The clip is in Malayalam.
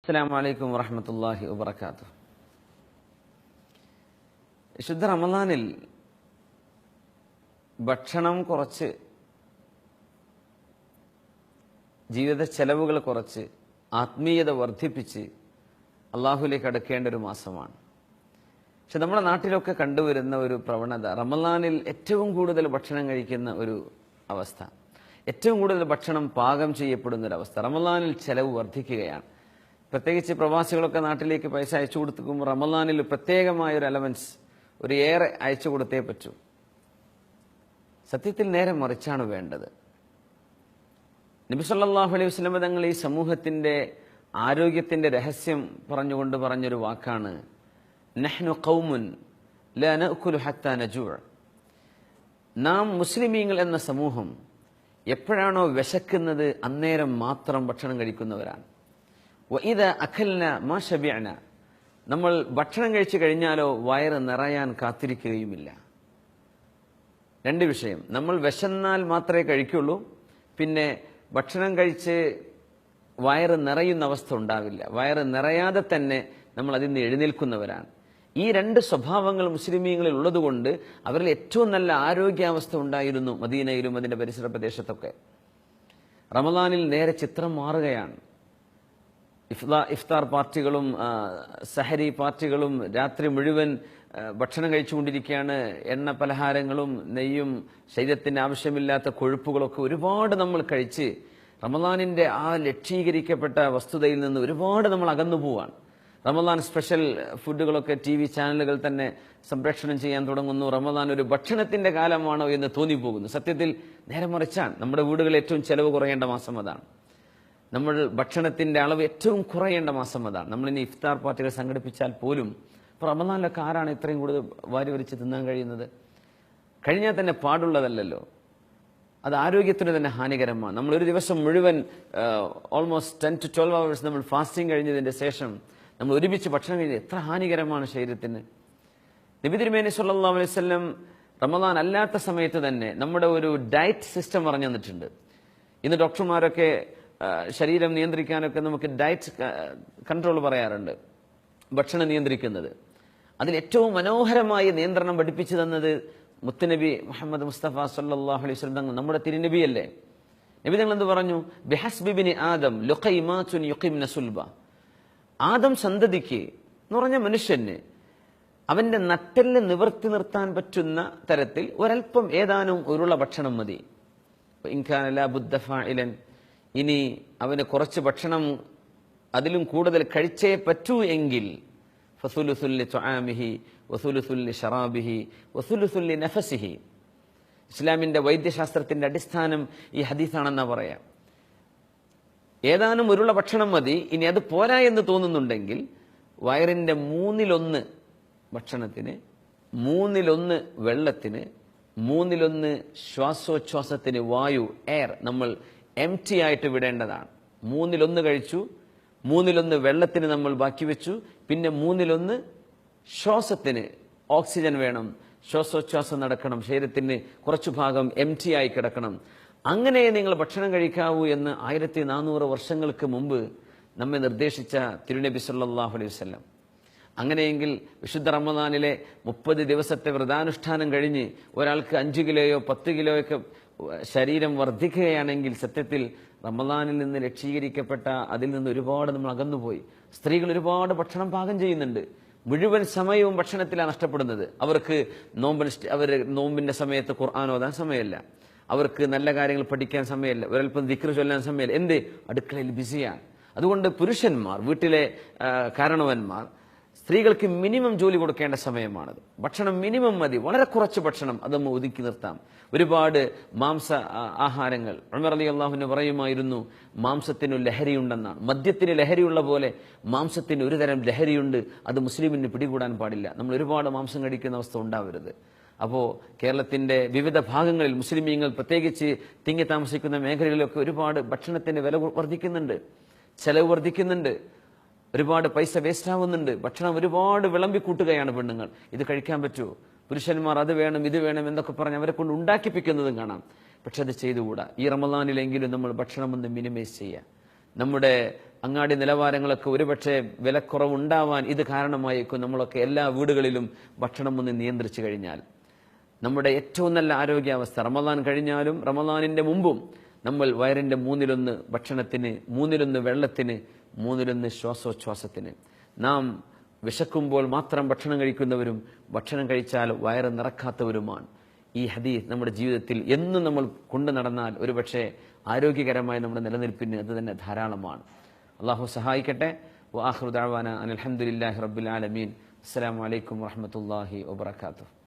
അസ്സലാമു അലൈക്കും വറഹ്മത്തുള്ളാഹി വബറകാതുഹു. വിശുദ്ധ റമളാനിൽ ഭക്ഷണം കുറച്ച്, ജീവിത ചെലവുകൾ കുറച്ച്, ആത്മീയത വർദ്ധിപ്പിച്ച് അള്ളാഹുലേക്ക് അടുക്കേണ്ട ഒരു മാസമാണ്. പക്ഷെ നമ്മുടെ നാട്ടിലൊക്കെ കണ്ടുവരുന്ന ഒരു പ്രവണത, റമളാനിൽ ഏറ്റവും കൂടുതൽ ഭക്ഷണം കഴിക്കുന്ന ഒരു അവസ്ഥ, ഏറ്റവും കൂടുതൽ ഭക്ഷണം പാകം ചെയ്യപ്പെടുന്ന ഒരു അവസ്ഥ. റമളാനിൽ ചെലവ് വർദ്ധിക്കുകയാണ്. പ്രത്യേകിച്ച് പ്രവാസികളൊക്കെ നാട്ടിലേക്ക് പൈസ അയച്ചു കൊടുത്തുമ്പോൾ റമളാനിൽ പ്രത്യേകമായ ഒരു അലവൻസ്, ഒരു ഏറെ അയച്ചു കൊടുത്തേ പറ്റൂ. സത്യത്തിൽ നേരെ മറിച്ചാണ് വേണ്ടത്. നബി സല്ലല്ലാഹു അലൈഹി വസല്ലം തങ്ങൾ ഈ സമൂഹത്തിന്റെ ആരോഗ്യത്തിന്റെ രഹസ്യം പറഞ്ഞുകൊണ്ട് പറഞ്ഞൊരു വാക്കാണ്, നഹ്നു ഖൗമുൻ ലാ നഅകുലു ഹത്താ നജൂഅ. നാം മുസ്ലിമീങ്ങൾ എന്ന സമൂഹം എപ്പോഴാണോ വിശക്കുന്നത് അന്നേരം മാത്രം ഭക്ഷണം കഴിക്കുന്നവരാണ്. വഇദാ അഖൽന മാ ശബിഅന, നമ്മൾ ഭക്ഷണം കഴിച്ചു കഴിഞ്ഞാലോ വയറ് നിറയാൻ കാത്തിരിക്കുകയുമില്ല. രണ്ട് വിഷയം, നമ്മൾ വിശന്നാൽ മാത്രമേ കഴിക്കുള്ളൂ, പിന്നെ ഭക്ഷണം കഴിച്ച് വയറ് നിറയുന്ന അവസ്ഥ ഉണ്ടാവില്ല. വയറ് നിറയാതെ തന്നെ നമ്മൾ അതിൽ നിന്ന് എഴുന്നേൽക്കുന്നവരാണ്. ഈ രണ്ട് സ്വഭാവങ്ങൾ മുസ്ലിമീങ്ങളിൽ ഉള്ളതുകൊണ്ട് അവരിൽ ഏറ്റവും നല്ല ആരോഗ്യാവസ്ഥ ഉണ്ടായിരുന്നു മദീനയിലും അതിന്റെ പരിസര പ്രദേശത്തൊക്കെ. റമളാനിൽ നേരെ ചിത്രം മാറുകയാണ്. ഇഫ്താർ പാർട്ടികളും സഹരി പാർട്ടികളും രാത്രി മുഴുവൻ ഭക്ഷണം കഴിച്ചുകൊണ്ടിരിക്കുകയാണ്. എണ്ണ പലഹാരങ്ങളും നെയ്യും ശരീരത്തിന് ആവശ്യമില്ലാത്ത കൊഴുപ്പുകളൊക്കെ ഒരുപാട് നമ്മൾ കഴിച്ച് റമളാനിന്റെ ആ ലക്ഷീകരിക്കപ്പെട്ട വസ്തുതയിൽ നിന്ന് ഒരുപാട് നമ്മൾ അകന്നു പോവാണ്. റമളാൻ സ്പെഷ്യൽ ഫുഡുകളൊക്കെ TV ചാനലുകൾ തന്നെ സംപ്രേഷണം ചെയ്യാൻ തുടങ്ങുന്നു. റമളാൻ ഒരു ഭക്ഷണത്തിന്റെ കാലമാണോ എന്ന് തോന്നിപ്പോകുന്നു. സത്യത്തിൽ നേരെ മറിച്ചാണ്. നമ്മുടെ വീടുകളിൽ ഏറ്റവും ചെലവ് കുറയേണ്ട മാസം അതാണ്. നമ്മൾ ഭക്ഷണത്തിന്റെ അളവ് ഏറ്റവും കുറയേണ്ട മാസം അതാണ്. നമ്മളിനി ഇഫ്താർ പാർട്ടികൾ സംഘടിപ്പിച്ചാൽ പോലും ഇപ്പോൾ റമളാനിലൊക്കെ ആരാണ് ഇത്രയും കൂടുതൽ വാരി വരിച്ച് തിന്നാൻ കഴിയുന്നത്? കഴിഞ്ഞാൽ തന്നെ പാടുള്ളതല്ലല്ലോ. അത് ആരോഗ്യത്തിന് തന്നെ ഹാനികരമാണ്. നമ്മൾ ഒരു ദിവസം മുഴുവൻ ഓൾമോസ്റ്റ് 10 to 12 hours നമ്മൾ ഫാസ്റ്റിംഗ് കഴിഞ്ഞതിന്റെ ശേഷം നമ്മൾ ഒരുമിച്ച് ഭക്ഷണം കഴിക്കുന്നത് എത്ര ഹാനികരമാണ് ശരീരത്തിന്. നബി തിരുമേനി സല്ലല്ലാഹു അലൈഹി വസല്ലം റമളാൻ അല്ലാത്ത സമയത്ത് തന്നെ നമ്മുടെ ഒരു ഡയറ്റ് സിസ്റ്റം പറഞ്ഞു തന്നിട്ടുണ്ട്. ഇന്ന് ഡോക്ടർമാരൊക്കെ ശരീരം നിയന്ത്രിക്കാനൊക്കെ നമുക്ക് ഡയറ്റ് കൺട്രോൾ പറയാറുണ്ട്, ഭക്ഷണം നിയന്ത്രിക്കുന്നത്. അതിൽ ഏറ്റവും മനോഹരമായ നിയന്ത്രണം പഠിപ്പിച്ചു തന്നത് മുത്തുനബി മുഹമ്മദ് മുസ്തഫ സല്ലല്ലാഹു അലൈഹി വസല്ലം തങ്ങൾ, നമ്മുടെ തിരുനബിയല്ലേ. നബി തങ്ങൾ എന്ത് പറഞ്ഞു? ബിഹസ്ബി ബിനി ആദം ലുഖൈമാതുൻ യുഖിംന സുൽബ. ആദം സന്തതിക്ക് എന്ന് പറഞ്ഞ മനുഷ്യന് അവന്റെ നട്ടെല്ല് നിവർത്തി നിർത്താൻ പറ്റുന്ന തരത്തിൽ ഒരൽപ്പം ഏതാനും ഉരുള ഭക്ഷണം മതി. ഇൻകാന ലാ ബുദ്ദ ഫാഇലൻ, ഇനി അവന് കുറച്ച് ഭക്ഷണം അതിലും കൂടുതൽ കഴിച്ചേ പറ്റൂ എങ്കിൽ ഫസുലുസുൽ ലിതുആമിഹി വസുലുസുൽ ലിശറാബിഹി വസുലുസുൽ ലിനഫസിഹി. ഇസ്ലാമിന്റെ വൈദ്യശാസ്ത്രത്തിന്റെ അടിസ്ഥാനം ഈ ഹദീസാണെന്നാ പറയാം. ഏതാനും ഉരുള ഭക്ഷണം മതി. ഇനി അത് പോരാ എന്ന് തോന്നുന്നുണ്ടെങ്കിൽ വയറിന്റെ 1/3 ഭക്ഷണത്തിന്, 1/3 വെള്ളത്തിന്, 1/3 ശ്വാസോച്ഛ്വാസത്തിന്, വായു എയർ നമ്മൾ എംപ്റ്റി ആയിട്ട് വിടേണ്ടതാണ്. 1/3 കഴിച്ചു, 1/3 വെള്ളത്തിന് നമ്മൾ ബാക്കി വെച്ചു, പിന്നെ 1/3 ശ്വാസത്തിന് ഓക്സിജൻ വേണം, ശ്വാസോച്ഛ്വാസം നടക്കണം, ശരീരത്തിന് കുറച്ചു ഭാഗം എംപ്റ്റി ആയി കിടക്കണം. അങ്ങനെ നിങ്ങൾ ഭക്ഷണം കഴിക്കാവൂ എന്ന് 1400 വർഷങ്ങൾക്ക് മുമ്പ് നമ്മെ നിർദ്ദേശിച്ച തിരുനബി സല്ലല്ലാഹു അലൈഹി വസല്ലം. അങ്ങനെയെങ്കിൽ വിശുദ്ധ റമളാനിലെ 30 ദിവസത്തെ വ്രതാനുഷ്ഠാനം കഴിഞ്ഞ് ഒരാൾക്ക് 5 കിലോയോ 10 കിലോയൊക്കെ ശരീരം വർദ്ധിക്കുകയാണെങ്കിൽ സത്യത്തിൽ റമളാനിൽ നിന്ന് രക്ഷീകരിക്കപ്പെട്ട അതിൽ നിന്ന് ഒരുപാട് നമ്മൾ അകന്നുപോയി. സ്ത്രീകൾ ഒരുപാട് ഭക്ഷണം പാകം ചെയ്യുന്നുണ്ട്, മുഴുവൻ സമയവും ഭക്ഷണത്തിലാണ് നഷ്ടപ്പെടുന്നത്. അവർക്ക് നോമ്പിന്റെ സമയത്ത് ഖുർആൻ ഓതാൻ സമയമല്ല, അവർക്ക് നല്ല കാര്യങ്ങൾ പഠിക്കാൻ സമയമല്ല, ഒരൽപ്പം ദിക്ർ ചൊല്ലാൻ സമയമല്ല. എന്ത്? അടുക്കളയിൽ ബിസിയാണ്. അതുകൊണ്ട് പുരുഷന്മാർ, വീട്ടിലെ കാരണവന്മാർ, സ്ത്രീകൾക്ക് മിനിമം ജോലി കൊടുക്കേണ്ട സമയമാണത്. ഭക്ഷണം മിനിമം മതി, വളരെ കുറച്ച് ഭക്ഷണം അത് നമ്മൾ ഒതുക്കി നിർത്താം. ഒരുപാട് മാംസ ആഹാരങ്ങൾ, ഉമർ റളിയല്ലാഹു അൻഹു പറയുമായിരുന്നു, മാംസത്തിന് ലഹരിയുണ്ടെന്നാണ്. മദ്യത്തിന് ലഹരിയുള്ള പോലെ മാംസത്തിന് ഒരു തരം ലഹരിയുണ്ട്, അത് മുസ്ലിമിന് പിടികൂടാൻ പാടില്ല. നമ്മൾ ഒരുപാട് മാംസം കഴിക്കുന്ന അവസ്ഥ ഉണ്ടാവരുത്. അപ്പോൾ കേരളത്തിന്റെ വിവിധ ഭാഗങ്ങളിൽ മുസ്ലിമീങ്ങൾ പ്രത്യേകിച്ച് തിങ്ങി താമസിക്കുന്ന മേഖലകളിലൊക്കെ ഒരുപാട് ഭക്ഷണത്തിന്റെ വില വർദ്ധിക്കുന്നുണ്ട്, ചെലവ് വർദ്ധിക്കുന്നുണ്ട്, ഒരുപാട് പൈസ വേസ്റ്റ് ആവുന്നുണ്ട്. ഭക്ഷണം ഒരുപാട് വിളമ്പിക്കൂട്ടുകയാണ് പെണ്ണുങ്ങൾ. ഇത് കഴിക്കാൻ പറ്റുമോ? പുരുഷന്മാർ അത് വേണം ഇത് വേണം എന്നൊക്കെ പറഞ്ഞ് അവരെ കൊണ്ട് ഉണ്ടാക്കിപ്പിക്കുന്നതും കാണാം. പക്ഷെ അത് ചെയ്തുകൂടാ. ഈ റമളാനിലെങ്കിലും നമ്മൾ ഭക്ഷണം ഒന്ന് മിനിമൈസ് ചെയ്യുക. നമ്മുടെ അങ്ങാടി നിലവാരങ്ങളൊക്കെ ഒരുപക്ഷെ വിലക്കുറവുണ്ടാവാൻ ഇത് കാരണമായേക്കും. നമ്മളൊക്കെ എല്ലാ വീടുകളിലും ഭക്ഷണം ഒന്ന് നിയന്ത്രിച്ചു കഴിഞ്ഞാൽ നമ്മുടെ ഏറ്റവും നല്ല ആരോഗ്യാവസ്ഥ, റമദാൻ കഴിഞ്ഞാലും റമദാനിന്റെ മുമ്പും നമ്മൾ വയറിന്റെ 1/3 ഭക്ഷണത്തിന്, 1/3 വെള്ളത്തിന്, 1/3 ശ്വാസോച്ഛ്വാസത്തിന്. നാം വിശക്കുമ്പോൾ മാത്രം ഭക്ഷണം കഴിക്കുന്നവരും ഭക്ഷണം കഴിച്ചാൽ വയറ് നിറക്കാത്തവരുമാണ്. ഈ ഹദീസ് നമ്മുടെ ജീവിതത്തിൽ എന്നും നമ്മൾ കൊണ്ടു നടന്നാൽ ഒരുപക്ഷെ ആരോഗ്യകരമായ നമ്മുടെ നിലനിൽപ്പിന് അത് തന്നെ ധാരാളമാണ്. അള്ളാഹു സഹായിക്കട്ടെ. വആഖിറു ദഅവാന അനിൽ ഹംദുലില്ലാഹി റബ്ബിൽ ആലമീൻ. അസ്സലാമു അലൈക്കും വറഹ്മത്തുള്ളാഹി വബറകാതുഹു.